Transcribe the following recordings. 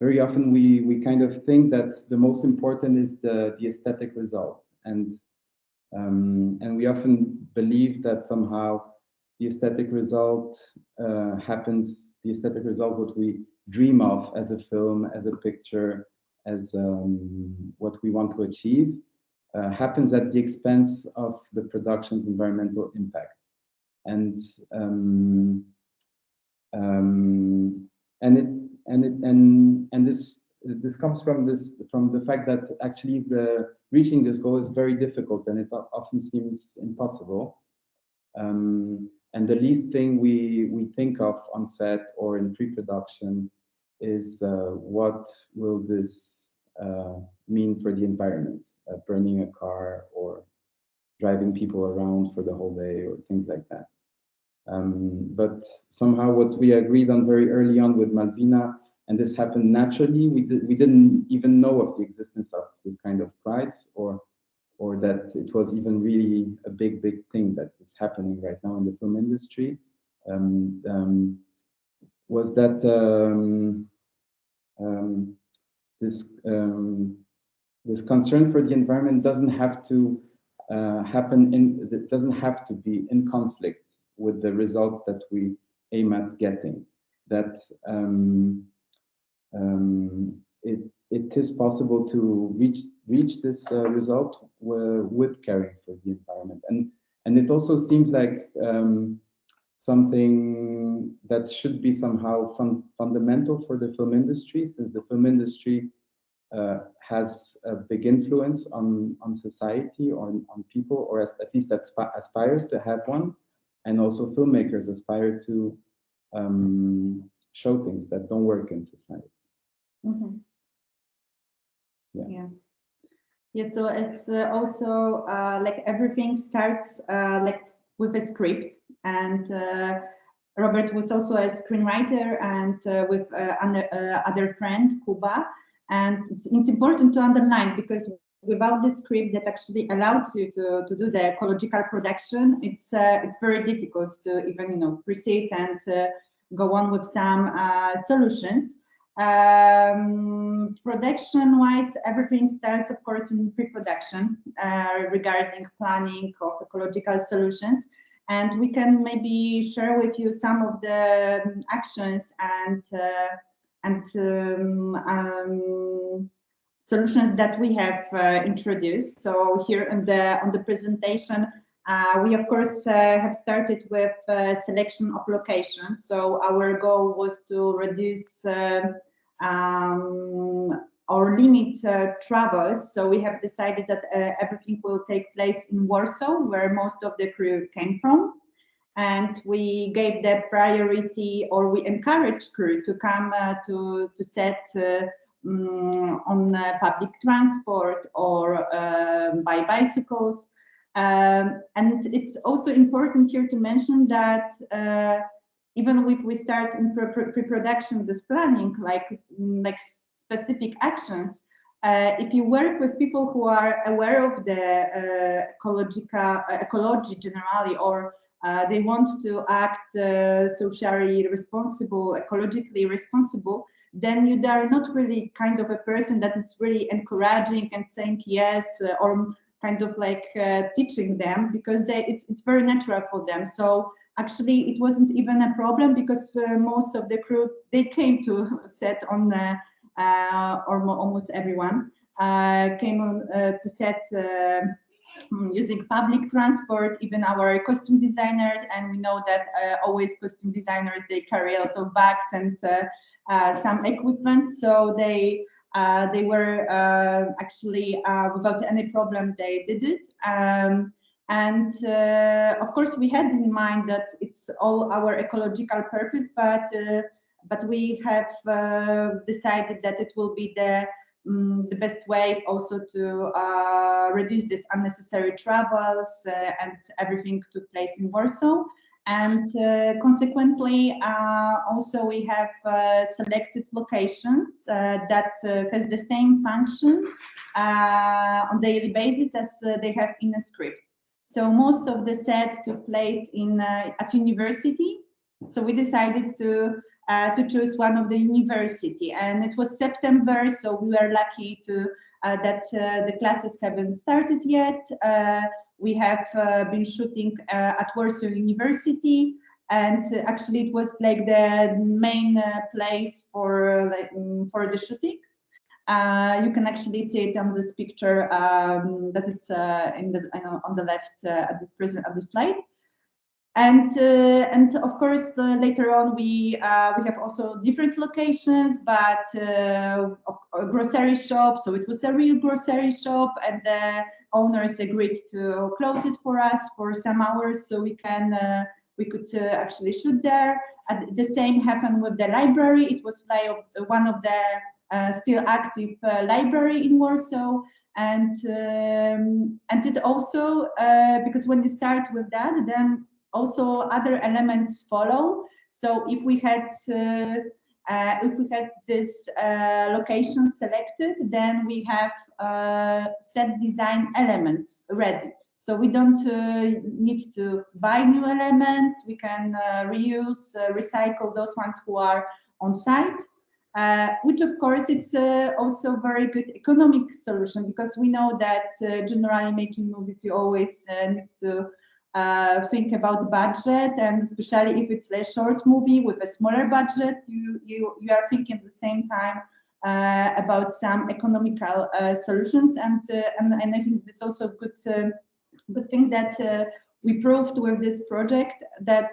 very often we kind of think that the most important is the aesthetic result, and we often believe that somehow the aesthetic result happens. The aesthetic result, what we dream of as a film, as a picture, as what we want to achieve, happens at the expense of the production's environmental impact, and this comes from the fact that actually reaching this goal is very difficult, and it often seems impossible. And the least thing we think of on set or in pre-production is what will this mean for the environment, burning a car or driving people around for the whole day or things like that. But somehow what we agreed on very early on with Malvina, and this happened naturally, we didn't even know of the existence of this kind of prize, or that it was even really a big thing that is happening right now in the film industry, was that this concern for the environment doesn't have to it doesn't have to be in conflict with the results that we aim at getting. That it is possible to reach this result with caring for the environment, and it also seems like something that should be somehow fundamental for the film industry, since the film industry has a big influence on society or on people, or at least aspires to have one, and also filmmakers aspire to show things that don't work in society. Mm-hmm. Yeah. So it's also like everything starts like with a script, and Robert was also a screenwriter, and with other friend Kuba, and it's important to underline, because without the script that actually allows you to do the ecological production, it's very difficult to even proceed and go on with some solutions. Production-wise, everything starts, of course, in pre-production regarding planning of ecological solutions, and we can maybe share with you some of the actions and solutions that we have introduced. So here on the presentation, we of course have started with selection of locations. So our goal was to reduce or limit travels. So we have decided that everything will take place in Warsaw, where most of the crew came from. And we gave the priority, or we encouraged crew to come to set on public transport or by bicycles. And it's also important here to mention that even if we start in pre-production this planning, like specific actions, if you work with people who are aware of the ecology generally, or they want to act socially responsible, ecologically responsible, then you are not really kind of a person that is really encouraging and saying yes, or kind of like teaching them, because it's very natural for them. So actually it wasn't even a problem, because most of the crew, they came to set on the, or almost everyone came on to set using public transport, even our costume designers, and we know that always costume designers, they carry a lot of bags and some equipment, so they were actually without any problem they did it. And of course we had in mind that it's all our ecological purpose, but we have decided that it will be the best way also to reduce this unnecessary travels, and everything took place in Warsaw. And consequently, also we have selected locations that has the same function on daily basis as they have in a script. So most of the sets took place at university. So we decided to to choose one of the university. And it was September, so we were lucky to that the classes haven't started yet. We have been shooting at Warsaw University, and actually it was like the main place for the shooting. You can actually see it on this picture that is on the left at the slide. And of course later on we have also different locations, but a grocery shop. So it was a real grocery shop, and the owners agreed to close it for us for some hours, so we could actually shoot there. And the same happened with the library. It was one of the still active library in Warsaw. And it also because when you start with that, then also other elements follow. So if we had this location selected, then we have set design elements ready. So we don't need to buy new elements. We can reuse, recycle those ones who are on site, which of course it's also very good economic solution, because we know that generally making movies, you always need to think about budget, and especially if it's a short movie with a smaller budget, you are thinking at the same time about some economical solutions, and I think it's also good thing that we proved with this project, that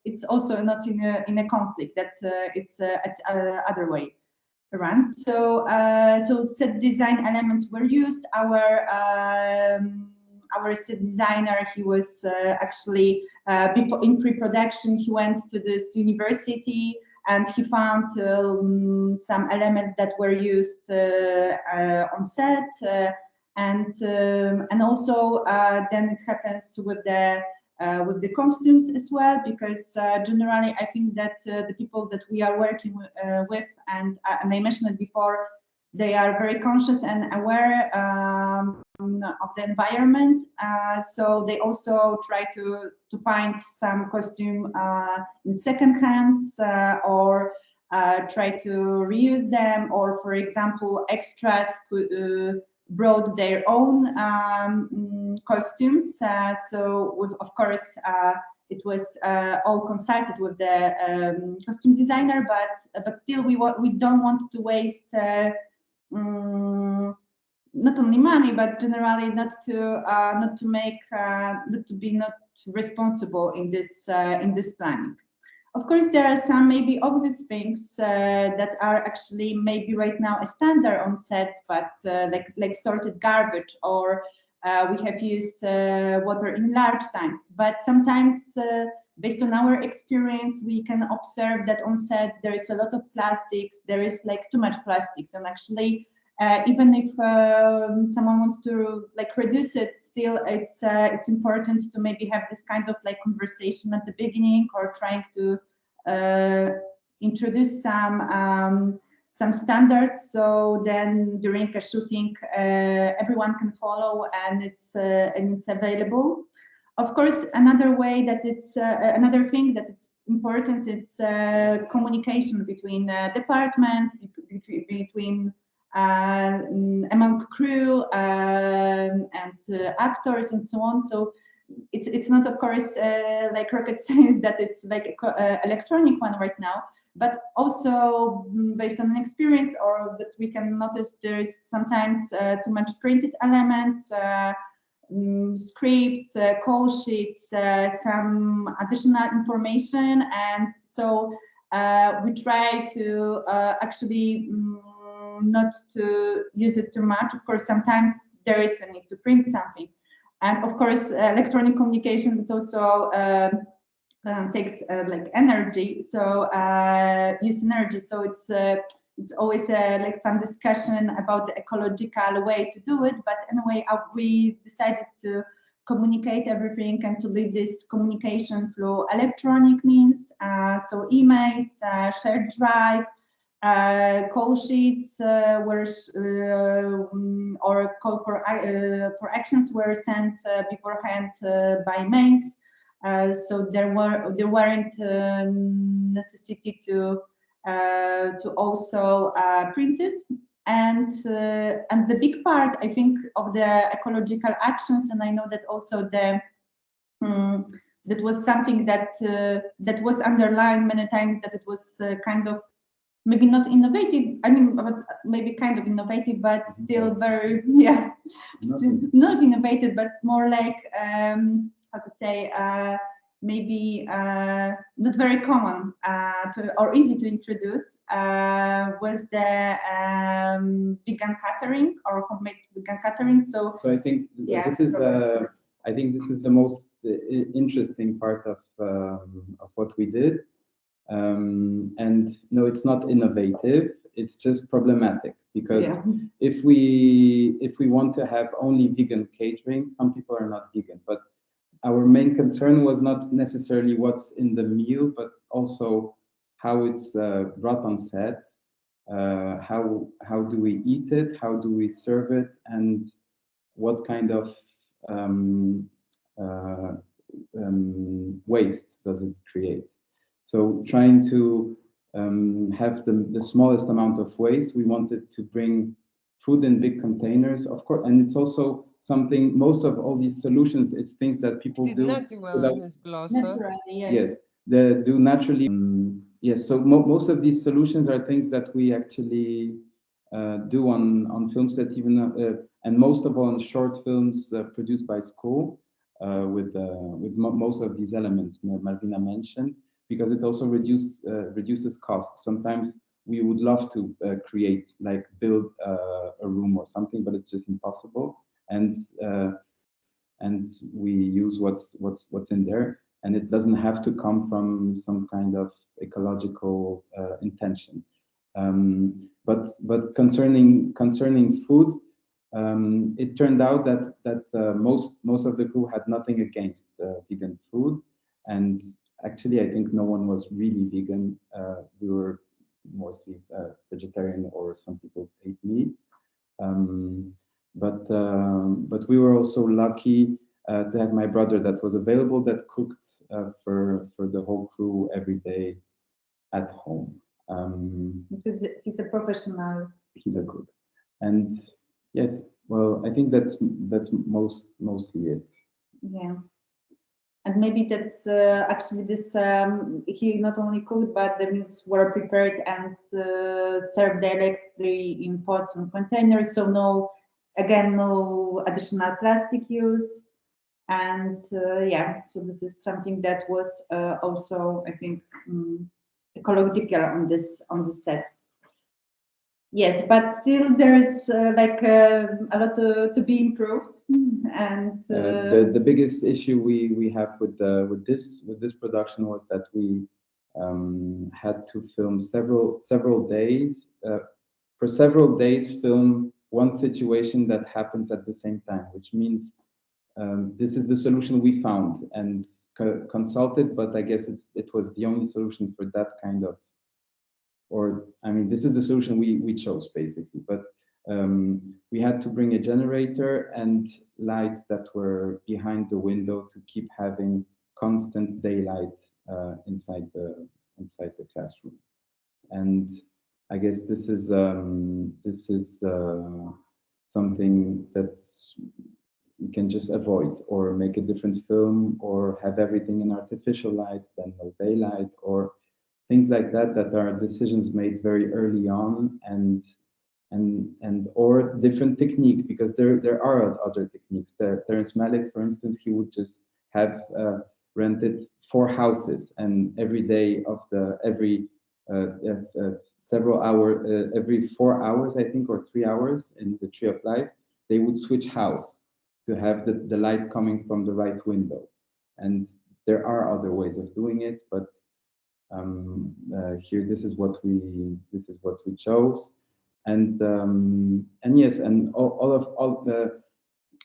it's also not in a conflict, that it's other way around. So set design elements were used. Our set designer, he was actually before in pre-production, he went to this university and he found some elements that were used on set, and also then it happens with the costumes as well, because generally I think that the people that we are working with, and I mentioned it before, they are very conscious and aware of the environment, so they also try to find some costume in second hands, or try to reuse them, or for example extras brought their own costumes. So of course it was all consulted with the costume designer, but still we don't want to waste not only money, but generally not to be responsible in this planning. Of course, there are some maybe obvious things that are actually maybe right now a standard on sets, but like sorted garbage, or we have used water in large tanks. But sometimes, based on our experience, we can observe that on sets there is a lot of plastics. There is like too much plastics, and actually, even if someone wants to like reduce it, still it's important to maybe have this kind of like conversation at the beginning, or trying to introduce some standards, so then during a shooting everyone can follow, and it's available. Of course, another way that it's another thing that it's important, it's communication between departments, between among crew and actors and so on. So it's not, of course, like rocket science that it's like electronic one right now, but also based on an experience, or that we can notice there is sometimes too much printed elements, scripts, call sheets, some additional information, and so we try to actually not to use it too much. Of course, sometimes there is a need to print something, and of course electronic communication is also takes like energy, so use energy, so it's always like some discussion about the ecological way to do it, but anyway we decided to communicate everything and to lead this communication through electronic means, so emails, shared drive, call sheets or call for actions were sent beforehand by mails. So there weren't necessity to also print it. And the big part, I think, of the ecological actions, and I know that also that was something that that was underlined many times, that it was kind of maybe not innovative. I mean, but maybe kind of innovative, but still very still not innovative, but more like how to say maybe not very common or easy to introduce was the vegan catering or homemade vegan catering. So I think this is I think this is the most interesting part of what we did. And no, it's not innovative. It's just problematic because if we want to have only vegan catering, some people are not vegan. But our main concern was not necessarily what's in the meal, but also how it's brought on set. How do we eat it? How do we serve it? And what kind of waste does it create? So trying to have the smallest amount of waste, we wanted to bring food in big containers, of course, and it's also something, most of all these solutions, it's things that people do naturally, yes, they do naturally. Yes, so most of these solutions are things that we actually do on film sets, even and most of all on short films produced by school with most of these elements Malvina mentioned, because it also reduces costs. Sometimes we would love to create, like build a room or something, but it's just impossible. And we use what's in there, and it doesn't have to come from some kind of ecological intention. But concerning food, it turned out that most of the crew had nothing against vegan food, and actually I think no one was really vegan. We were mostly vegetarian, or some people ate meat. But we were also lucky to have my brother that was available, that cooked for the whole crew every day at home. Because he's a professional. He's a cook, and yes, well, I think that's mostly it. Yeah. And maybe that's actually this, he not only cooked, but the meals were prepared and served directly in pots and containers. So no additional plastic use. And so this is something that was also, I think, ecological on this set. Yes, but still there is a lot to be improved. And the biggest issue we have with this production was that we had to film several days, for several days film one situation that happens at the same time, which means this is the solution we found and consulted, but I guess it was the only solution for that kind of, or I mean, this is the solution we chose basically. But we had to bring a generator and lights that were behind the window to keep having constant daylight inside the classroom. And I guess this is something that you can just avoid, or make a different film, or have everything in artificial light, then no daylight, or things like that are decisions made very early on, and or different technique, because there are other techniques. Terence Malick, for instance, he would just have rented 4 houses, and every day of every several hours, every 4 hours, I think, or 3 hours in the Tree of Life, they would switch house to have the light coming from the right window. And there are other ways of doing it, but here this is what we chose. And yes, and all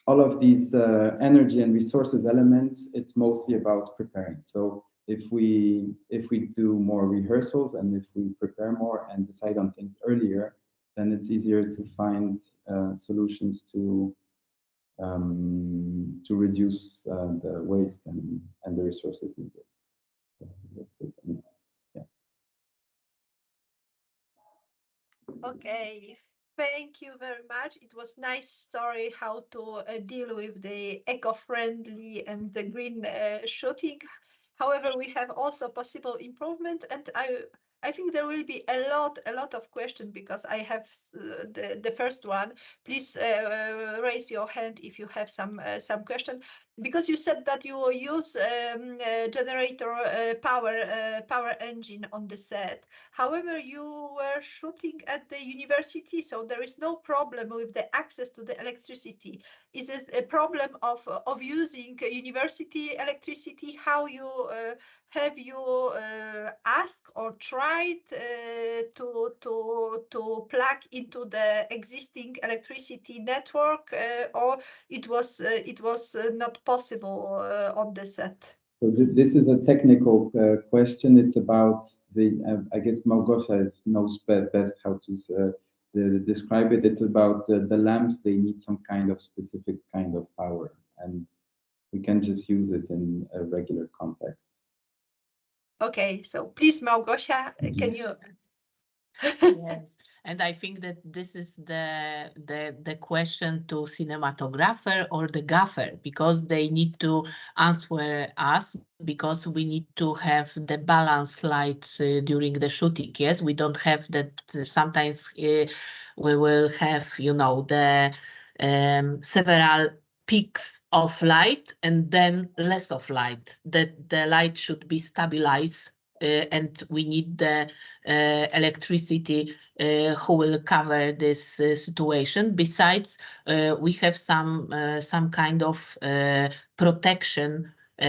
of these energy and resources elements, it's mostly about preparing. So if we do more rehearsals, and if we prepare more and decide on things earlier, then it's easier to find solutions to to reduce the waste and the resources needed. So that's it. Yeah. Okay, thank you very much. It was nice story how to deal with the eco-friendly and the green shooting. However, we have also possible improvement, and I think there will be a lot of questions because I have the first one. Please raise your hand if you have some question, because you said that you will use generator power engine on the set. However, you were shooting at the university, so there is no problem with the access to the electricity. Is it a problem of using university electricity? How you have you asked or tried to plug into the existing electricity network, or it was not possible on the set? So this is a technical question. It's about the, I guess Małgosia knows best how to describe it. It's about the lamps. They need some kind of specific kind of power, and we can just use it in a regular context. Okay, so please, Małgosia, can you? Yes, and I think that this is the question to cinematographer or the gaffer, because they need to answer us, because we need to have the balance light during the shooting. Yes, we don't have that. Sometimes we will have, you know, the several peaks of light and then less of light. That the light should be stabilized. And we need the electricity who will cover this situation. Besides, we have some kind of protection to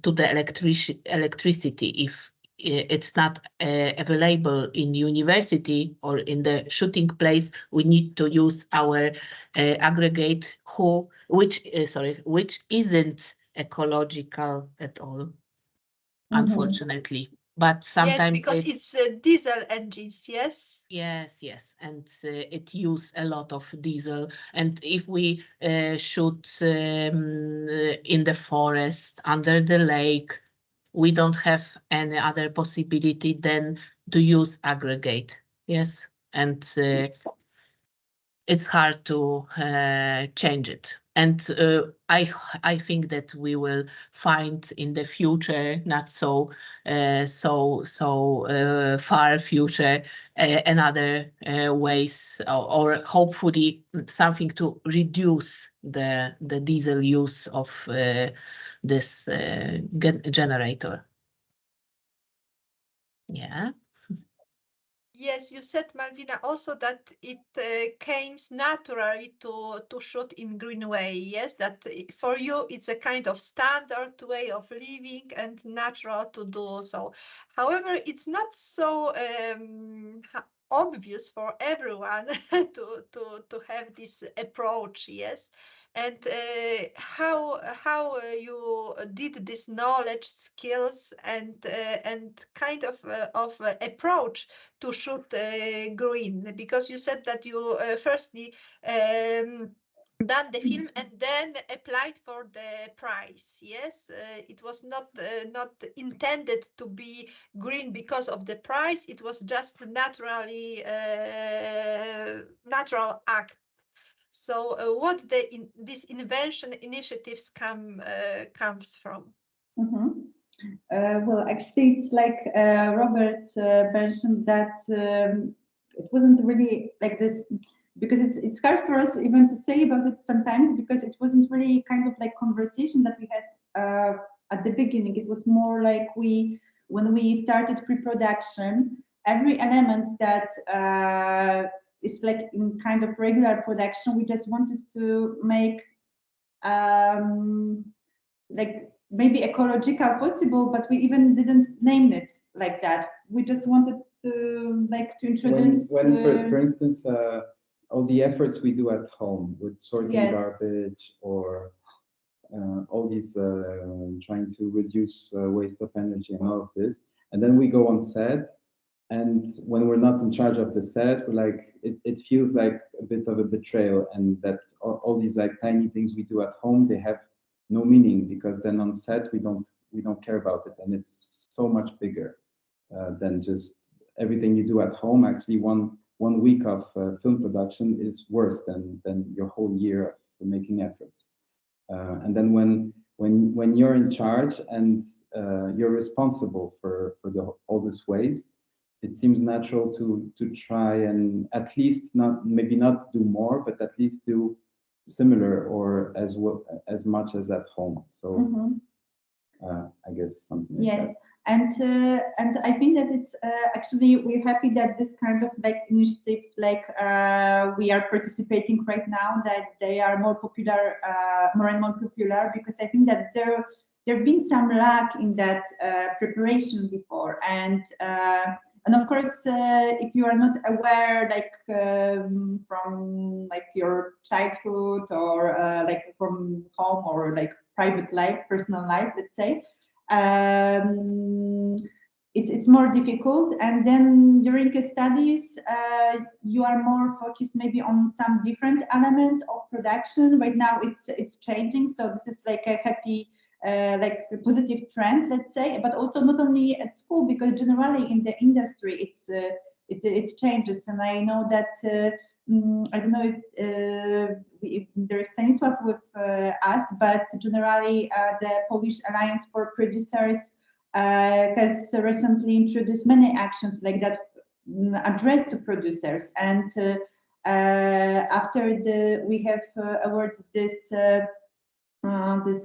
the electricity if it's not available in university or in the shooting place. We need to use our aggregate which isn't ecological at all. Unfortunately, but sometimes yes, because it's diesel engines. Yes, and it use a lot of diesel. And if we shoot in the forest, under the lake, we don't have any other possibility than to use aggregate. Yes, and it's hard to change it. And I think that we will find in the future, not so far future, another ways, or hopefully something to reduce the diesel use of this generator. Yeah. Yes, you said, Malwina, also that it came naturally to shoot in green way. Yes, that for you it's a kind of standard way of living and natural to do so. However, it's not so obvious for everyone to have this approach. Yes. And how you did this knowledge, skills, and kind of approach to shoot green, because you said that you firstly done the film and then applied for the prize. Yes, it was not intended to be green because of the prize. It was just naturally natural act. So what this invention initiatives comes from? Well, actually, it's like Robert mentioned that it wasn't really like this, because it's hard for us even to say about it sometimes, because it wasn't really kind of like conversation that we had at the beginning. It was more like when we started pre-production, every element that is like in kind of regular production, we just wanted to make like maybe ecological possible, but we even didn't name it like that. We just wanted to like to introduce. For instance, all the efforts we do at home with sorting Yes. garbage, or all these trying to reduce waste of energy and all of this, and then we go on set, And when we're not in charge of the set, we're like, it feels like a bit of a betrayal, and that all these like tiny things we do at home, they have no meaning, because then on set we don't care about it, and it's so much bigger than just everything you do at home. Actually, one week of film production is worse than your whole year of making efforts. And then when you're in charge and you're responsible for all these ways, it seems natural to try and at least maybe not do more, but at least do similar or as much as at home. So I guess something like that. And I think that it's actually, we're happy that this kind of like initiatives like we are participating right now, that they are more popular, more and more popular, because I think that there have been some lack in that preparation before, and of course, if you are not aware, like from like your childhood or like from home or like private life, personal life, let's say, it's more difficult. And then during the studies, you are more focused maybe on some different element of production. Right now, it's changing, so this is like a happy. Like a positive trend, let's say, but also not only at school, because generally in the industry it changes. And I know that I don't know if there's Stanisław with us, but generally the Polish Alliance for Producers has recently introduced many actions like that addressed to producers. And after we have awarded this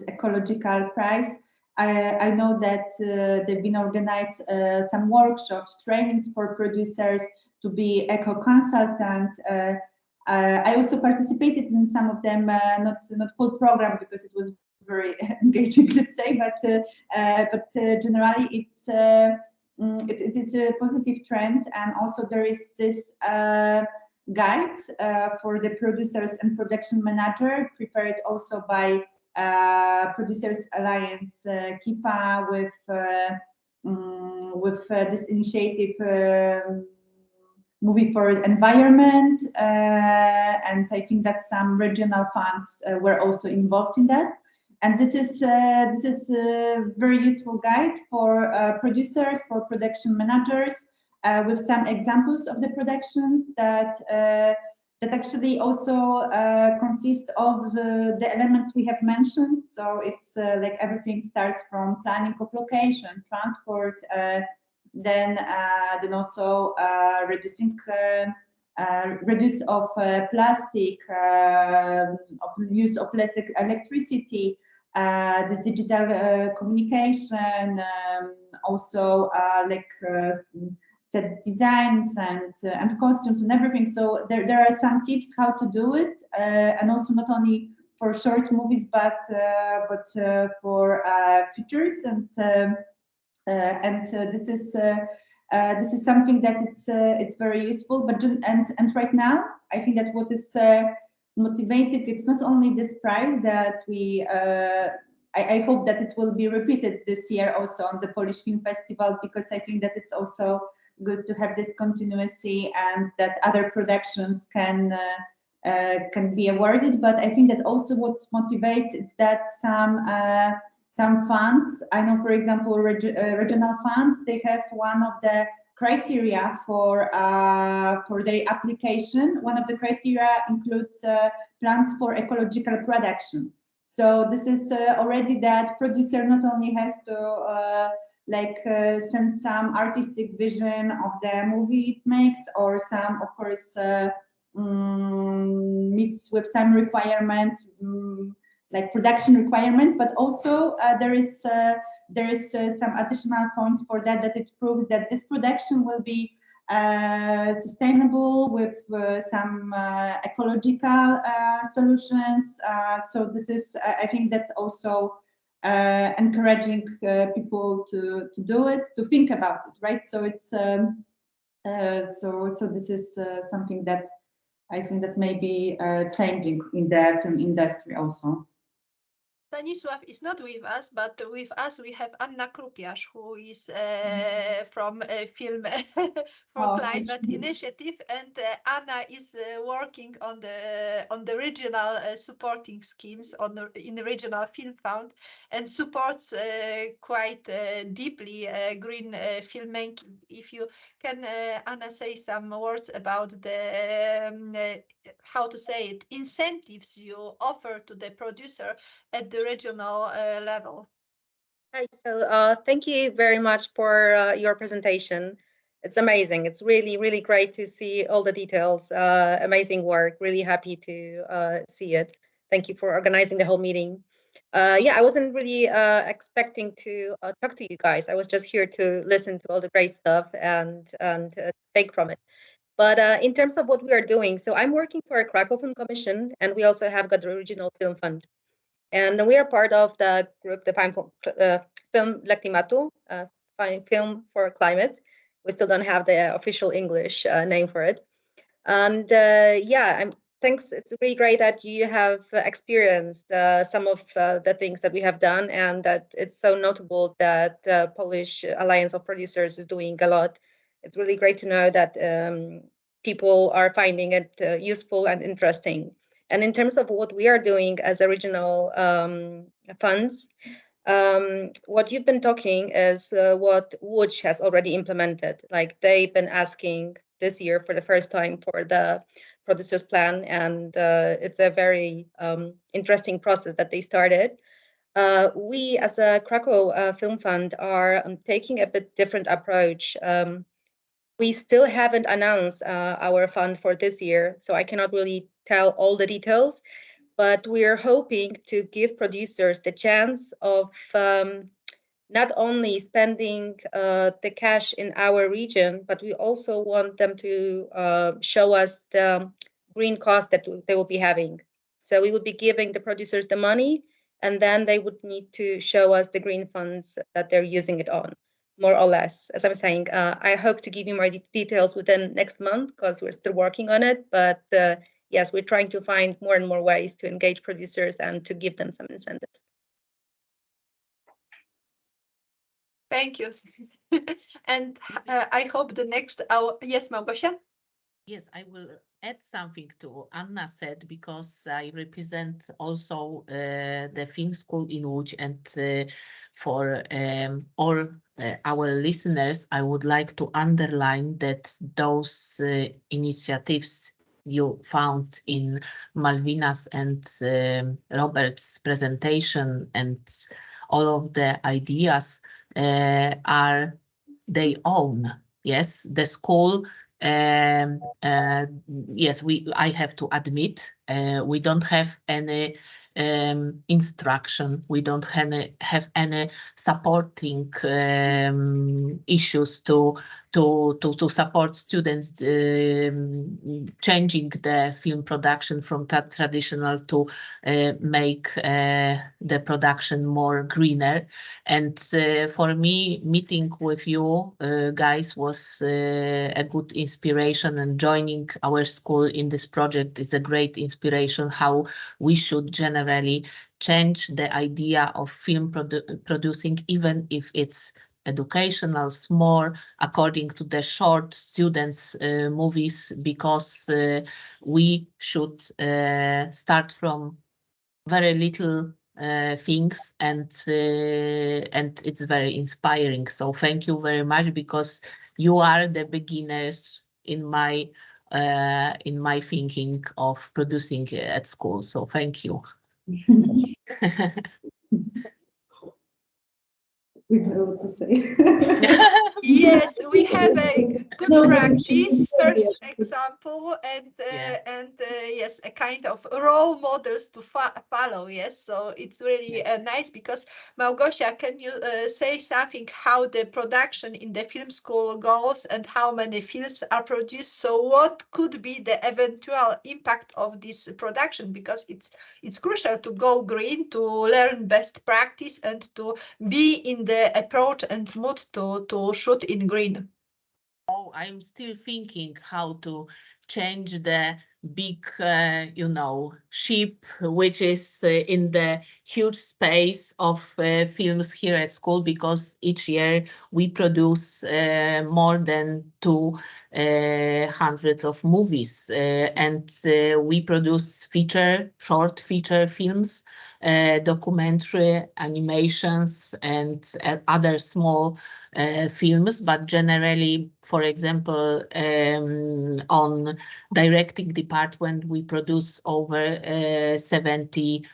ecological prize, I know that they've been organized some workshops, trainings for producers to be eco-consultant. I also participated in some of them, not full program because it was very engaging, let's say, but generally it's a positive trend. And also there is this guide for the producers and production manager, prepared also by Producers Alliance KIPA with this initiative Movie for Environment, and I think that some regional funds were also involved in that. And this is a very useful guide for producers, for production managers, with some examples of the productions that actually also consist of the elements we have mentioned. So it's like everything starts from planning of location, transport, then also reducing reduce of plastic, of use of less electricity, this digital communication, also set designs and costumes and everything. So there are some tips how to do it, and also not only for short movies, but for features. And this is something that it's very useful. But and right now, I think that what is motivated, it's not only this prize that we. I hope that it will be repeated this year also on the Polish Film Festival, because I think that it's also good to have this continuity and that other productions can be awarded. But I think that also what motivates is that some funds, I know, for example, regional funds, they have one of the criteria for their application. One of the criteria includes plans for ecological production. So this is already that producer not only has to send some artistic vision of the movie it makes, or some, of course, meets with some requirements, like production requirements, but also there is some additional points for that it proves that this production will be sustainable with some ecological solutions. So this is, I think, that also encouraging people to do it, to think about it, right? So it's so this is something that I think that may be changing in the film industry also. Stanisław is not with us, but with us we have Anna Krupiarz, who is from Film for Climate Initiative, and Anna is working on the regional supporting schemes in the regional film fund, and supports quite deeply green filmmaking. If you can, Anna, say some words about the how to say it, incentives you offer to the producer at the regional level. Hi, so thank you very much for your presentation. It's amazing. It's really, really great to see all the details. Amazing work. Really happy to see it. Thank you for organizing the whole meeting. Yeah, I wasn't really expecting to talk to you guys. I was just here to listen to all the great stuff and take from it. But in terms of what we are doing, so I'm working for a Krakow Film Commission, and we also have got the Regional Film Fund. And we are part of the group, the Film dla Klimatu, Film for Climate. We still don't have the official English name for it. And yeah, thanks. It's really great that you have experienced some of the things that we have done, and that it's so notable that Polish Alliance of Producers is doing a lot. It's really great to know that people are finding it useful and interesting. And in terms of what we are doing as a regional funds, what you've been talking is what Łódź has already implemented. Like they've been asking this year for the first time for the producers plan, and it's a very interesting process that they started. We as a Krakow Film Fund are taking a bit different approach. We still haven't announced our fund for this year, so I cannot really tell all the details, but we are hoping to give producers the chance of not only spending the cash in our region, but we also want them to show us the green cost that they will be having. So we would be giving the producers the money, and then they would need to show us the green funds that they're using it on, more or less. As I'm saying, I hope to give you more details within next month, because we're still working on it. But yes, we're trying to find more and more ways to engage producers and to give them some incentives. Thank you. And I hope the next hour. Yes, Małgosia? Yes, I will add something to Anna said, because I represent also the film school in Łódź, and for all our listeners, I would like to underline that those initiatives you found in Malwina's and Robert's presentation, and all of the ideas are their own. Yes, the school. Yes, I have to admit, we don't have any instruction. We don't have any supporting issues to support students changing the film production from traditional to make the production more greener. And for me, meeting with you guys was a good inspiration, and joining our school in this project is a great inspiration how we should generally change the idea of film producing, even if it's educational, small, according to the short students movies, because we should start from very little things, and it's very inspiring. So thank you very much, because you are the beginners in my thinking of producing at school. So thank you. We have a lot to say. Yes, we have a good practice, first example, and yes, a kind of role models to follow. Yes, so it's really nice, because Małgosia, can you say something how the production in the film school goes and how many films are produced? So what could be the eventual impact of this production? Because it's crucial to go green, to learn best practice, and to be in the approach and mood to shoot in green. Oh, I'm still thinking how to change the big, ship, which is in the huge space of films here at school, because each year we produce more than 200 of movies, and we produce short feature films, documentary animations, and other small films. But generally, for example, on directing department, we produce over 70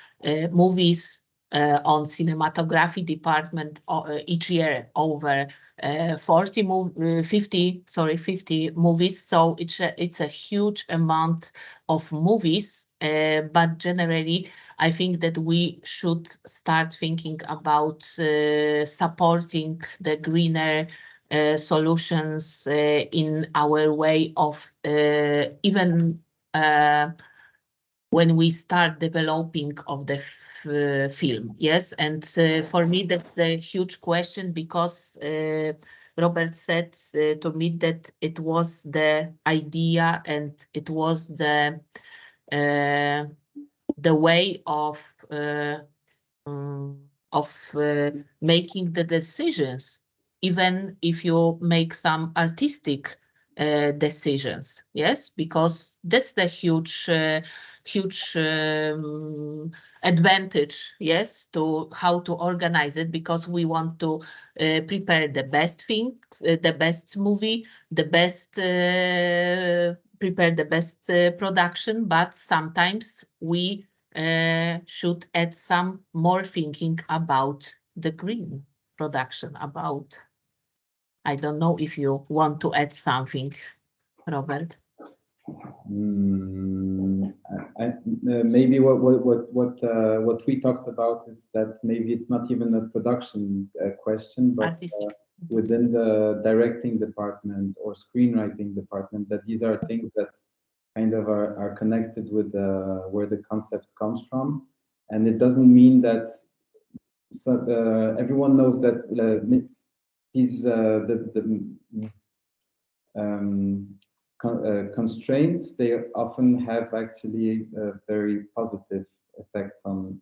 movies. On cinematography department, each year over 50 movies. So it's a huge amount of movies. But generally, I think that we should start thinking about supporting the greener solutions in our way of even when we start developing of the film. Yes, and for me that's the huge question, because Robert said to me that it was the idea and it was the way of making the decisions, even if you make some artistic decisions. Yes, because that's the huge advantage, yes, to how to organize it, because we want to prepare the best things, the best movie, the best prepare the best production, but sometimes we should add some more thinking about the green production. About, I don't know if you want to add something, Robert. Maybe what we talked about is that maybe it's not even a production question, but within the directing department or screenwriting department, that these are things that kind of are connected with where the concept comes from. And it doesn't mean that everyone knows that constraints, they often have actually very positive effects on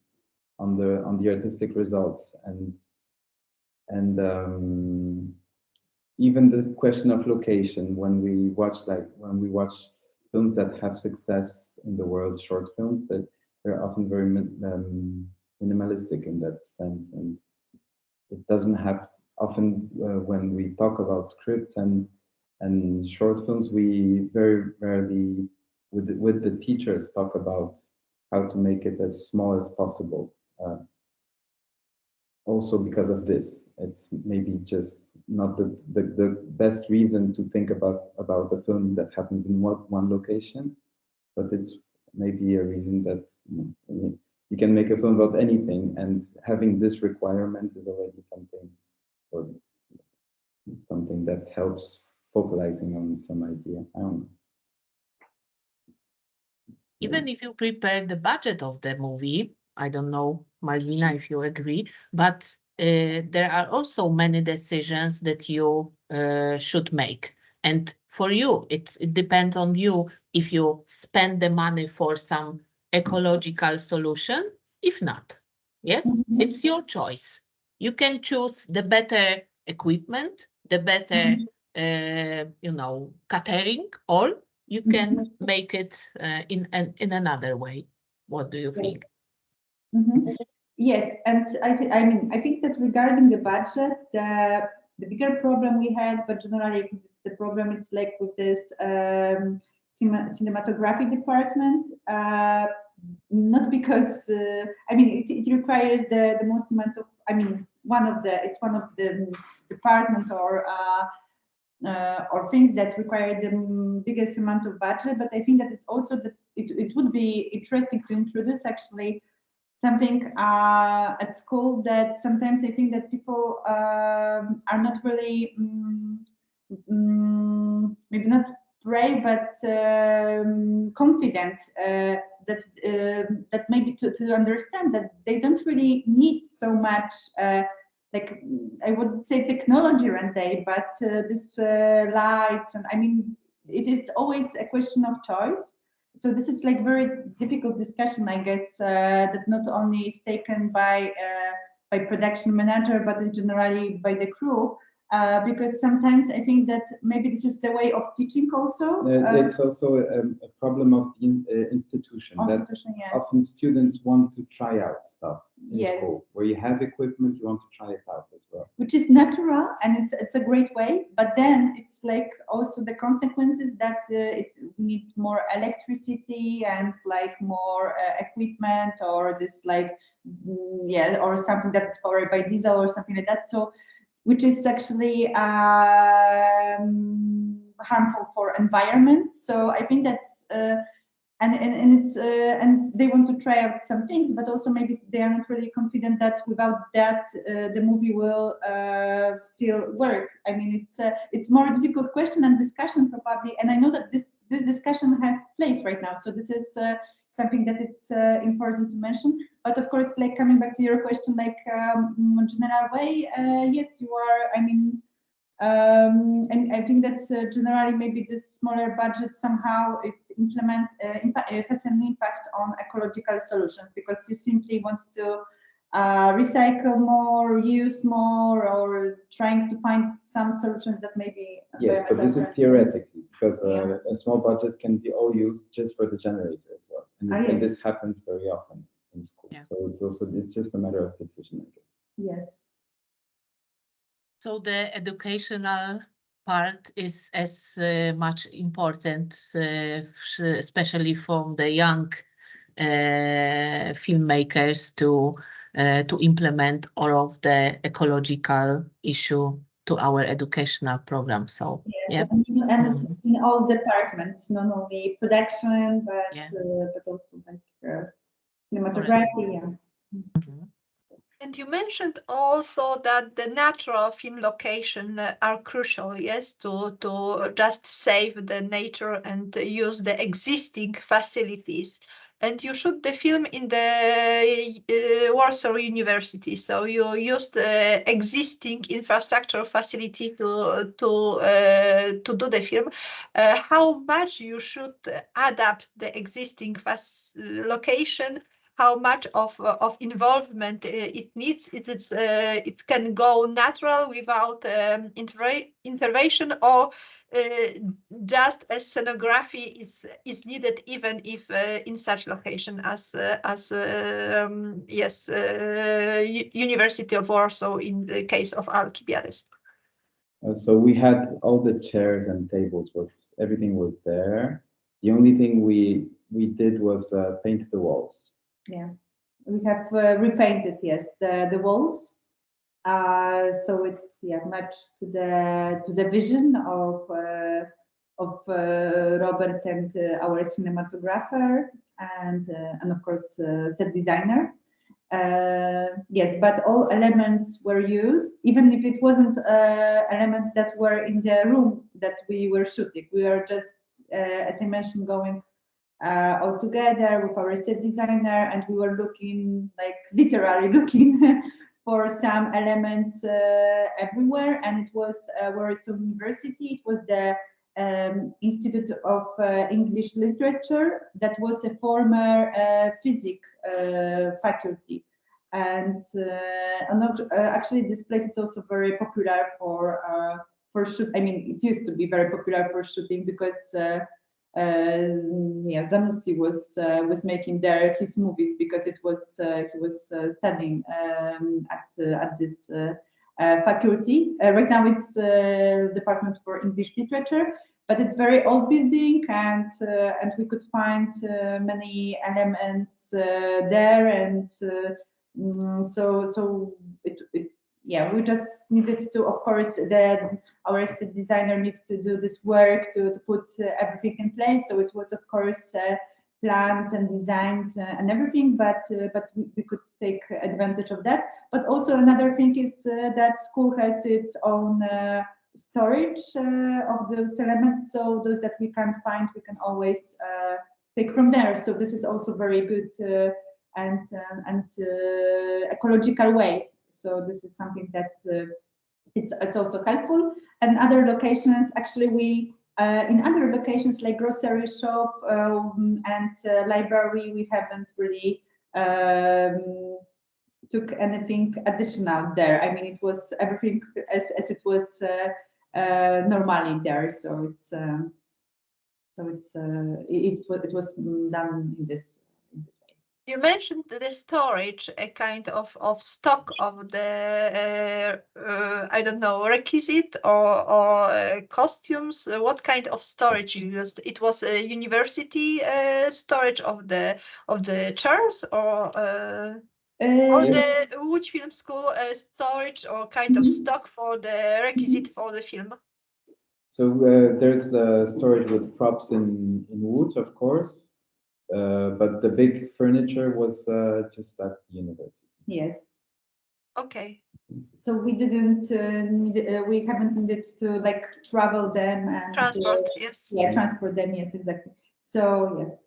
the artistic results, and even the question of location, when we watch films that have success in the world, short films, that they're often very minimalistic in that sense, and it doesn't have often when we talk about scripts and short films, we very rarely with the teachers talk about how to make it as small as possible. Also because of this, it's maybe just not the best reason to think about a film that happens in one location, but it's maybe a reason that you can make a film about anything, and having this requirement is already something that helps focalizing on some idea. I don't know. Even if you prepare the budget of the movie, I don't know, Malwina, if you agree, but there are also many decisions that you should make. And for you, it depends on you if you spend the money for some ecological solution, if not. Yes, it's your choice. You can choose the better equipment, the better, catering, or you can make it in another way. What do you think? Yes, and I think that regarding the budget, the bigger problem we had, but generally it's the problem, it's like with this cinematography department. Not because it requires the most amount of, one of the department or things that require the biggest amount of budget. But I think that it's also that it would be interesting to introduce actually something at school that sometimes I think that people are not really maybe not brave, but confident that maybe to understand that they don't really need so much like I would say technology rendezvous, but this lights, and it is always a question of choice. so this is like very difficult discussion, I guess, that not only is taken by production manager, but generally by the crew. Because sometimes I think that maybe this is the way of teaching also. It's also a problem of the institution. That often students want to try out stuff in school, where you have equipment, you want to try it out as well. Which is natural, and it's a great way. But then it's like also the consequences that it needs more electricity and like more equipment, or this like or something that's powered by diesel or something like that. So, which is actually harmful for environment. So I think that and they want to try out some things, but also maybe they are not really confident that without that the movie will still work. I mean, it's more difficult question and discussion probably, and I know that this discussion has place right now. So this is something that it's important to mention. But of course, like coming back to your question, like in general way, yes, you are. I mean, and I think that generally maybe this smaller budget somehow it has an impact on ecological solutions, because you simply want to recycle more, use more, or trying to find some solutions that maybe. Yes, but this is theoretically, because a small budget can be all used just for the generator as well, and this happens very often in school. Yeah. So it's just a matter of decision, I guess. Yes. So the educational part is as much important, especially from the young filmmakers to implement all of the ecological issue to our educational program. So and it's in all departments, not only production, but also like cinematography. Yeah. Mm-hmm. And you mentioned also that the natural film location are crucial, yes, to just save the nature and use the existing facilities. And you shoot the film in the Warsaw University, so you used the existing infrastructure facility to do the film. How much you should adapt the existing location? How much of involvement it needs? It can go natural without intervention, or just as scenography is needed, even if in such location as University of Warsaw in the case of Alkibiades. So we had all the chairs and tables, everything was there. The only thing we did was paint the walls. Yeah, we have repainted, the walls. So it's much to the vision of Robert and our cinematographer and of course set designer. Yes, but all elements were used, even if it wasn't elements that were in the room that we were shooting. We are just, as I mentioned, going all together with our set designer, and we were looking, like literally looking for some elements everywhere. And it was Warsaw University. It was the Institute of English Literature that was a former physics faculty. And actually, this place is also very popular for shoot. I mean, it used to be very popular for shooting because. Zanussi was making there his movies, because it was he was studying at this faculty. Right now it's Department for English Literature, but it's very old building, and we could find many elements there, and so we just needed to, of course, our set designer needs to do this work to put everything in place. So it was, of course, planned and designed and everything, but we could take advantage of that. But also another thing is that school has its own storage of those elements. So those that we can't find, we can always take from there. So this is also very good and ecological way. So this is something that it's also helpful. And other locations, actually, In other locations like grocery shop and library, we haven't really took anything additional there. I mean, it was everything as it was normally there. So it was done in this way. You mentioned the storage, a kind of stock of the I don't know, requisite or costumes. What kind of storage you used? It was a university storage of the chairs, or the Łódź Film School storage or kind of stock for the requisite for the film? So there's the storage with props in wood, of course, but the big furniture was just at the university. Yes. Okay. So we didn't we haven't needed to like travel them and transport. Yes. Yeah, transport them. Yes, exactly. So yes.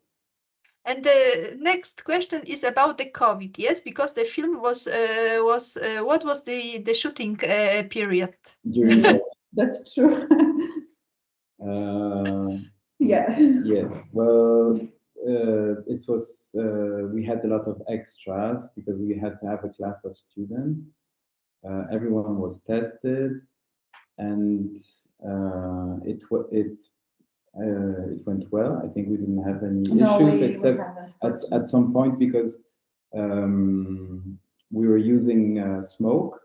And the next question is about the COVID, yes, because the film was what was the shooting period? During the, That's true. Yeah. Yes. Well, it was we had a lot of extras because we had to have a class of students. Everyone was tested, and it went well. I think we didn't have any issues except at some point because we were using smoke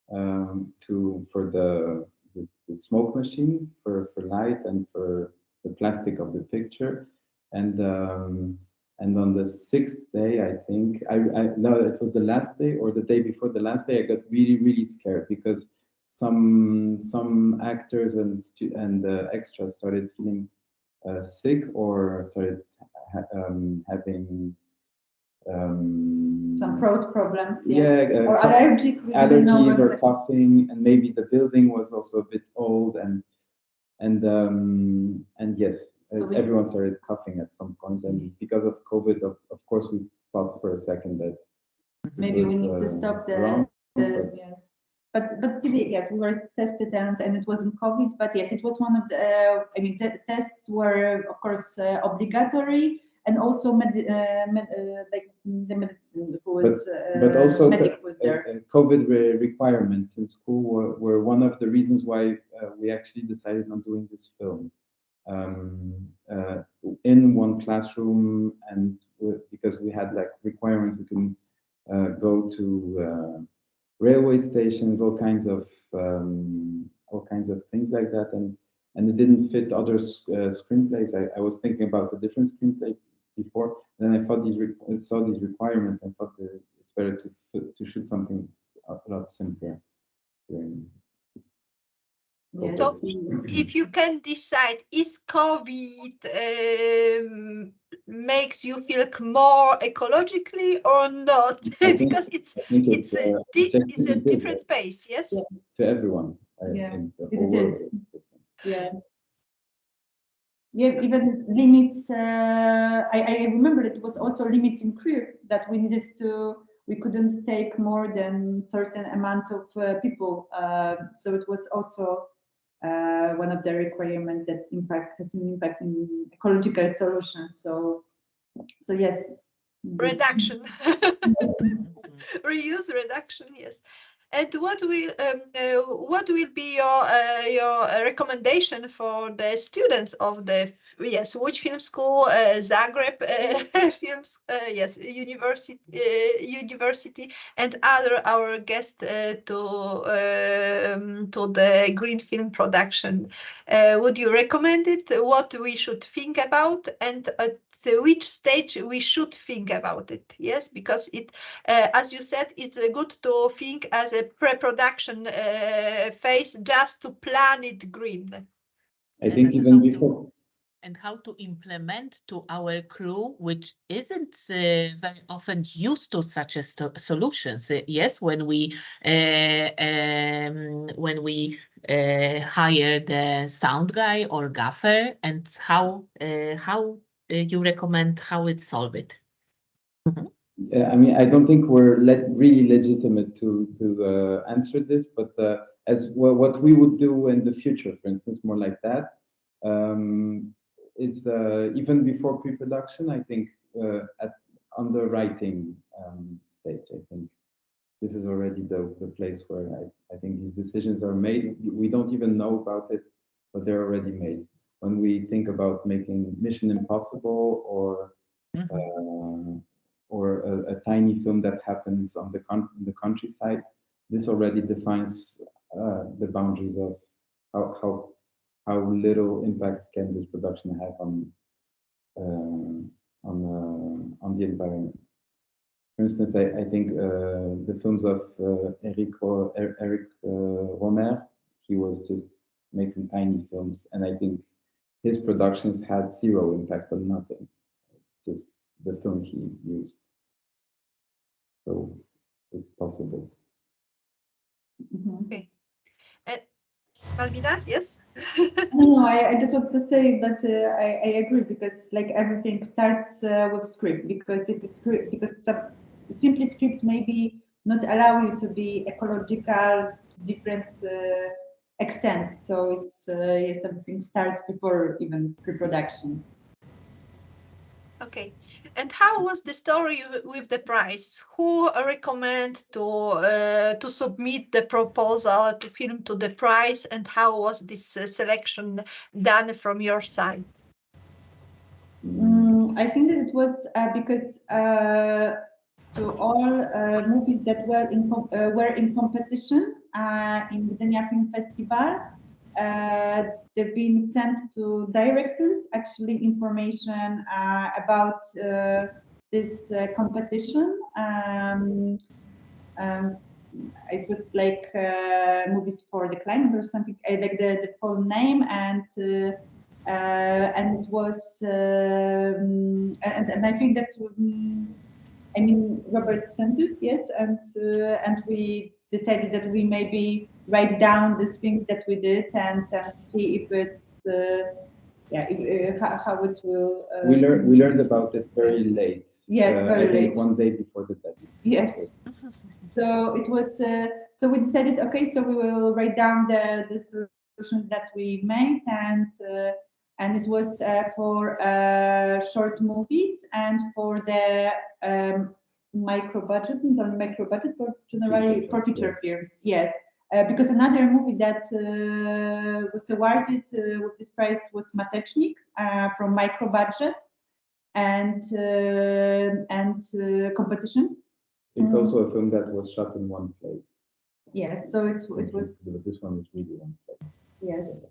for the smoke machine for light and for the plastic of the picture, and on the 6th day, I think no, it was the last day or the day before the last day, I got really scared because some actors and extras started feeling sick or started having some throat problems, yes. Or allergies or coughing, and maybe the building was also a bit old, and yes, so everyone started coughing at some point, and because of COVID, of course, we thought for a second that maybe we need to stop yes. But still, yes, we were tested and it wasn't COVID, but yes, it was one of the, I mean, the tests were, of course, obligatory, and also like the medicine was, but also medic was there. COVID requirements in school were one of the reasons why we actually decided on doing this film in one classroom, and because we had like requirements, we can go to railway stations, all kinds of things like that, and it didn't fit other screenplays. I was thinking about a different screenplay before, then I thought saw these requirements and thought that it's better to shoot something a lot simpler. Yes. So if you can decide, is COVID makes you feel more ecologically or not? Because it's a different pace, yes? Yeah. To everyone. Yeah. The whole world. Yeah. Yeah, even limits. I remember it was also limits in crew that we couldn't take more than certain amount of people. So it was also one of the requirements that has an impact in ecological solutions. So yes. Reduction. Reuse, reduction, yes. And what will be your recommendation for the students of the Łódź Film School, Zagreb Films, university, and our guests to the green film production? Would you recommend it? What we should think about, and at which stage we should think about it? Yes, because it, as you said, it's good to think as a pre-production phase, just to plan it green. I think even before. And how to implement to our crew, which isn't very often used to such a solutions. Yes, when we hire the sound guy or gaffer, and how you recommend how it solve it. I mean, I don't think we're really legitimate to answer this, but as well, what we would do in the future, for instance, more like that, It's even before pre-production. I think on the writing stage, I think this is already the place where I think these decisions are made. We don't even know about it, but they're already made. When we think about making Mission Impossible or a tiny film that happens on the countryside, this already defines the boundaries of how little impact can this production have on the environment. For instance, I think the films of Eric Romer, he was just making tiny films, and I think his productions had zero impact on nothing, just the film he used. So it's possible. Okay. Malwina, yes? No, I just want to say that I agree, because like everything starts with script, because if it's script, because simply script maybe not allow you to be ecological to different extents. So it's yeah, something starts before even pre-production. Okay, and how was the story with the prize? Who recommend to submit the proposal to film to the prize, and how was this selection done from your side? I think that it was because to all movies that were in competition in the Gdynia Film Festival, they've been sent to directors actually information about this competition. It was like movies for the climate or something, like the full name, and it was and I think that I mean Robert sent it, yes, and we decided that we maybe write down these things that we did and see if it's how it will. We learned about it very late. Yes, very I think late. one day before the deadline. Yes. So it was. So we decided, okay, so we will write down the solutions that we made, and it was for short movies and for the micro budget, but generally for feature films. Yes, because another movie that was awarded with this prize was Matecznik from micro budget and competition. It's also a film that was shot in one place. Yes, so it was. This one is really one place. Yes,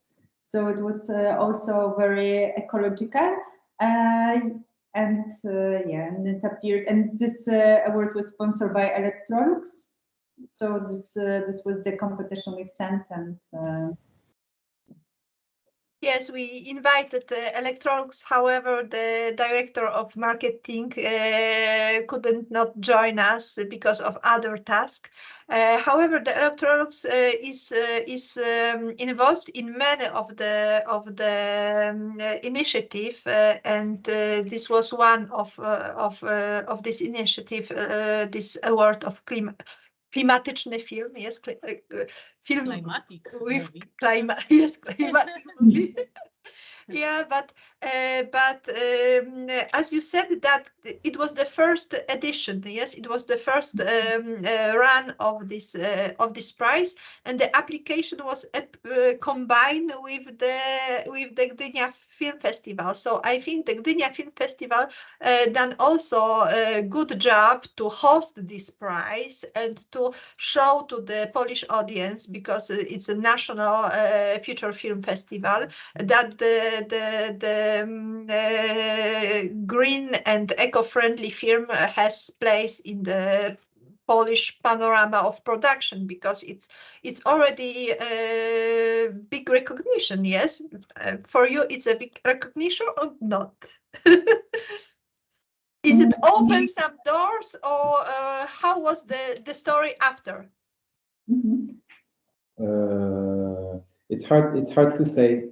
so it was also very ecological, and yeah, and it appeared. And this award was sponsored by Electrolux. So this was the competition we sent, and. Yes, we invited Electrolux. However, the director of marketing couldn't not join us because of other tasks. However, the Electrolux is involved in many of the initiative, and this was one of this initiative. This award of klimatyczny film, yes, film climatic with movie. climate, yes, climatic movie. Yeah, but as you said, that it was the first edition. Yes, it was the first run of this prize, and the application was combined with the Gdynia Film Festival. So I think the Gdynia Film Festival done also a good job to host this prize and to show to the Polish audience, because it's a national feature film festival, that the green and eco-friendly film has place in the Polish panorama of production, because it's already big recognition. Yes, for you it's a big recognition or not? Is it open some doors, or how was the story after? It's hard to say.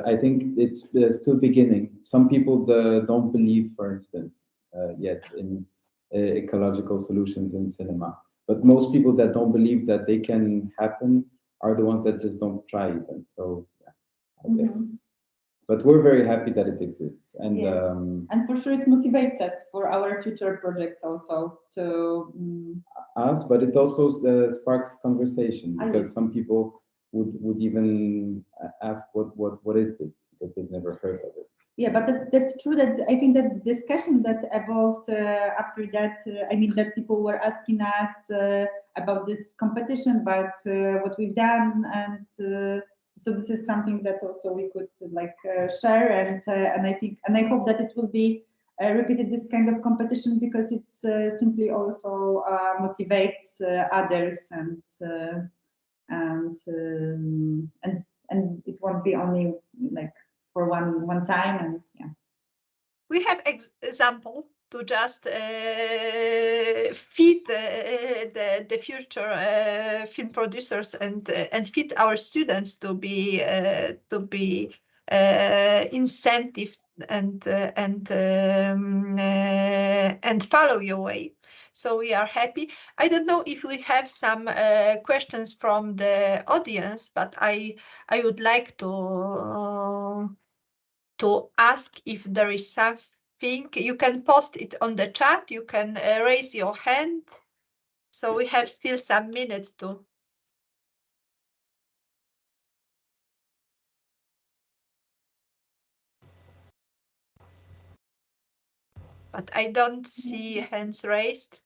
I think it's still beginning. Some people don't believe, for instance, yet in ecological solutions in cinema. But most people that don't believe that they can happen are the ones that just don't try even. So yeah, I guess. but we're very happy that it exists, and Yes. And for sure it motivates us for our future projects also to us, but it also sparks conversation, because yes. some people would even ask what is this, because they've never heard of it. Yeah, but that's true. That I think that discussion that evolved after that. I mean, that people were asking us about this competition, about what we've done, and so this is something that also we could like share, and I think, and I hope that it will be repeated, this kind of competition, because it's simply also motivates others, and it won't be only like for one time, and yeah. We have example to just feed the future film producers and feed our students to be incentive and follow your way. So we are happy. I don't know if we have some questions from the audience, but I would like to ask if there is something. You can post it on the chat, you can raise your hand. So we have still some minutes to. But I don't see hands raised.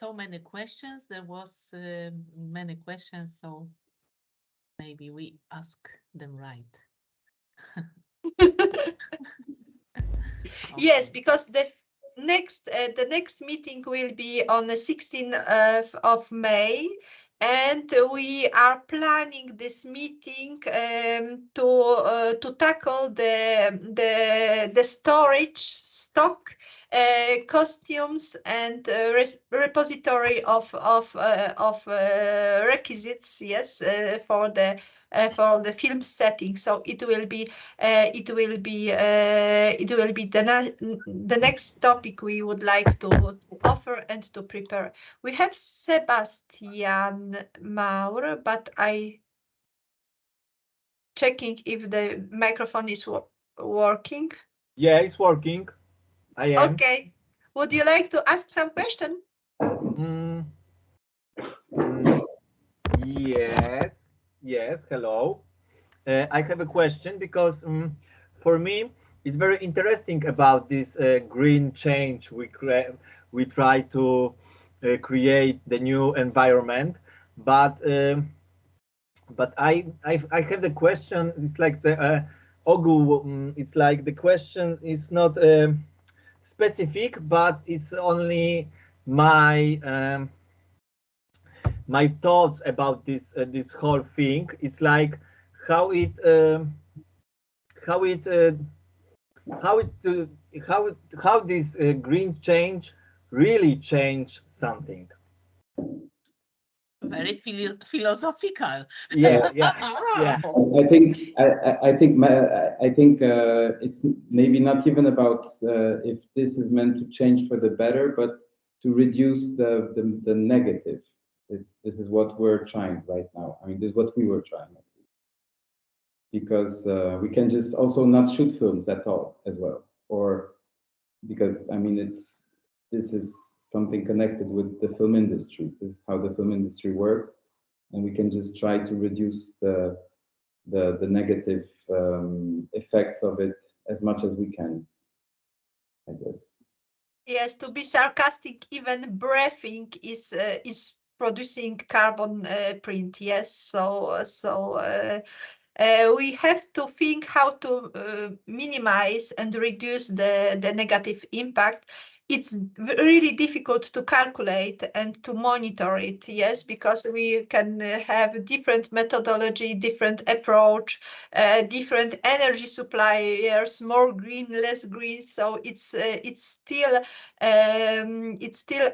So many questions. There was many questions, so maybe we ask them right. Yes, because the next meeting will be on the 16th of May, and we are planning this meeting to tackle the storage stock, costumes, and repository of requisites. Yes, for the film setting. So it will be the next topic we would like to offer and to prepare. We have Sebastian Maur, but I checking if the microphone is working. Yeah, it's working. I am. Okay. Would you like to ask some question? Yes. Hello. I have a question, because for me it's very interesting about this green change. We try to create the new environment, but I have the question. It's like the Ogu. It's like the question is not specific, but it's only my my thoughts about this this whole thing. It's like how it how this green change really change something. Very philosophical. Yeah. I think it's maybe not even about if this is meant to change for the better, but to reduce the negative. This is what we're trying right now. I mean, this is what we were trying, because we can just also not shoot films at all as well, or because I mean this is something connected with the film industry. This is how the film industry works, and we can just try to reduce the negative effects of it as much as we can, I guess. Yes, to be sarcastic, even breathing is producing carbon print. Yes, so we have to think how to minimize and reduce the negative impact. It's really difficult to calculate and to monitor it, yes, because we can have different methodology, different approach, different energy suppliers, more green, less green. So it's still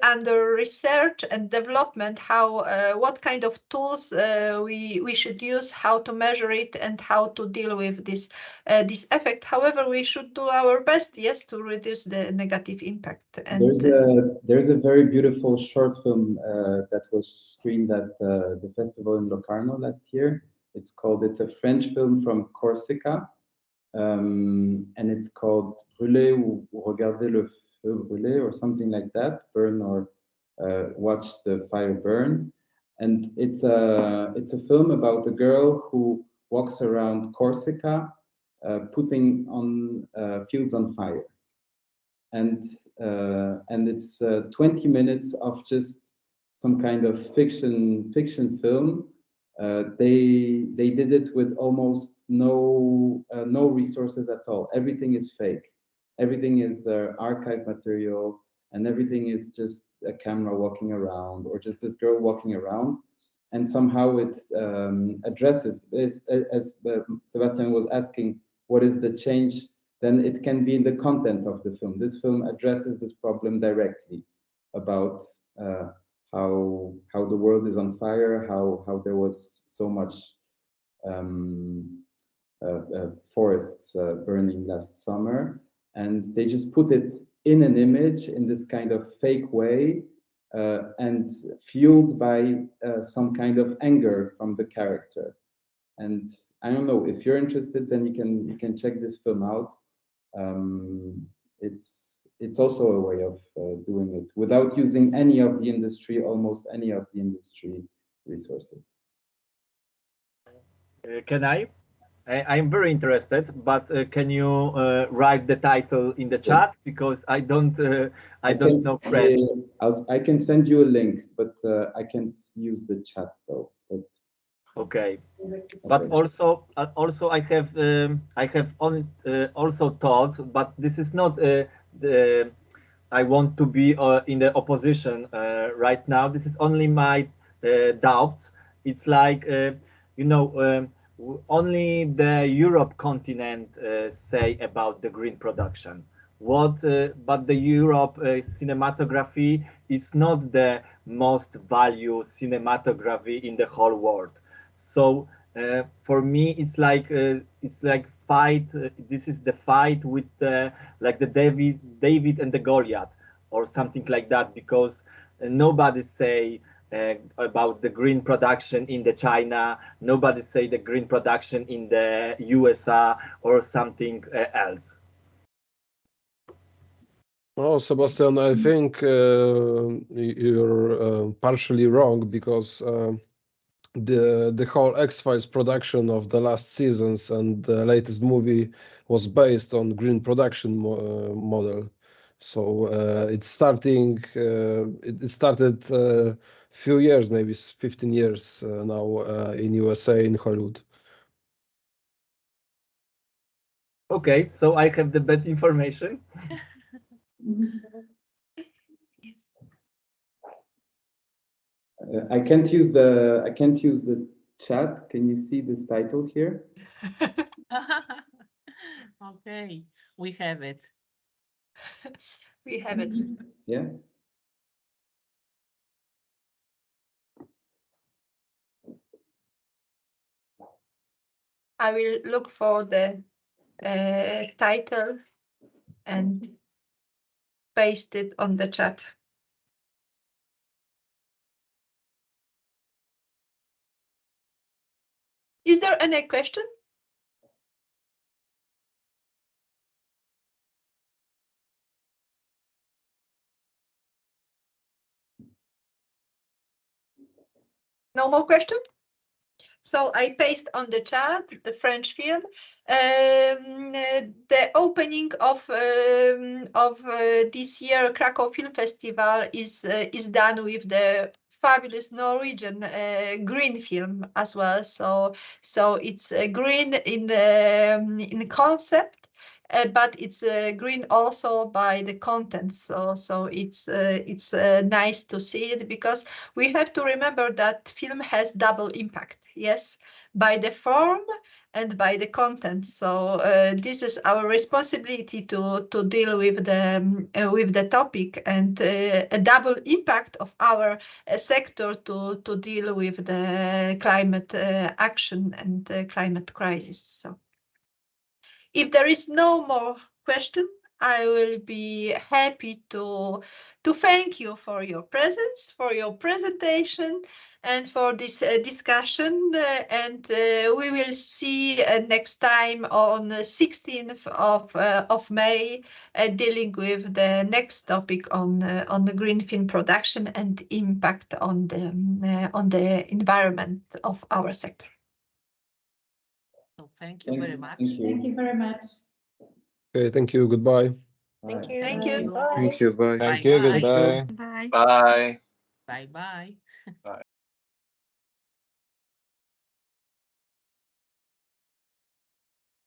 under research and development. How what kind of tools we should use, how to measure it, and how to deal with this effect. However, we should do our best, yes, to reduce the negative impact. And there's a very beautiful short film that was screened at the festival in Locarno last year. It's a French film from Corsica, and it's called Brûler ou regarder le feu brûler or something like that, burn or watch the fire burn. And it's a film about a girl who walks around Corsica, putting on fields on fire. And it's 20 minutes of just some kind of fiction film. They did it with almost no resources at all. Everything is fake. Everything is archive material, and everything is just a camera walking around, or just this girl walking around. And somehow it addresses, as Sebastian was asking, what is the change? Then it can be in the content of the film. This film addresses this problem directly about how the world is on fire, how there was so much forests burning last summer, and they just put it in an image in this kind of fake way, and fueled by some kind of anger from the character. And I don't know, if you're interested, then you can check this film out. It's also a way of doing it without using any of the industry, almost any of the industry resources. Can I? I'm very interested, but can you write the title in the chat, because I don't know French. I can send you a link, but I can't use the chat though. But... Okay, but also I have also thought, but this is not I want to be in the opposition right now. This is only my doubts. It's like only the Europe continent say about the green production. But the Europe cinematography is not the most valued cinematography in the whole world. So for me, it's like fight. This is the fight with like the David and the Goliath, or something like that, because nobody say about the green production in the China. Nobody say the green production in the USA or something else. Oh, Sebastian, I think you're partially wrong, because the whole X-Files production of the last seasons and the latest movie was based on green production model. So it started few years, maybe 15 years now in USA, in Hollywood. Okay, so I have the bad information. Yes. I can't use the chat. Can you see this title here? Okay, we have it. We have it. Yeah. I will look for the title and paste it on the chat. Is there any question? No more question? So I paste on the chat the French film. The opening of this year Krakow Film Festival is done with the fabulous Norwegian green film as well. So it's green in concept. But it's green also by the content, so it's nice to see it, because we have to remember that film has double impact, yes, by the form and by the content. So this is our responsibility to deal with the topic, and a double impact of our sector to deal with the climate action and climate crisis. So if there is no more question, I will be happy to thank you for your presence, for your presentation, and for this discussion. And we will see next time on the 16th of May, dealing with the next topic on the green film production and impact on the environment of our sector. So thank you very much. Thank you very much. Okay, thank you. Goodbye. Thank you. Thank you. Bye. Thank you. Bye. Thank you. Bye-bye. Goodbye. Bye. Bye. Bye bye. Bye.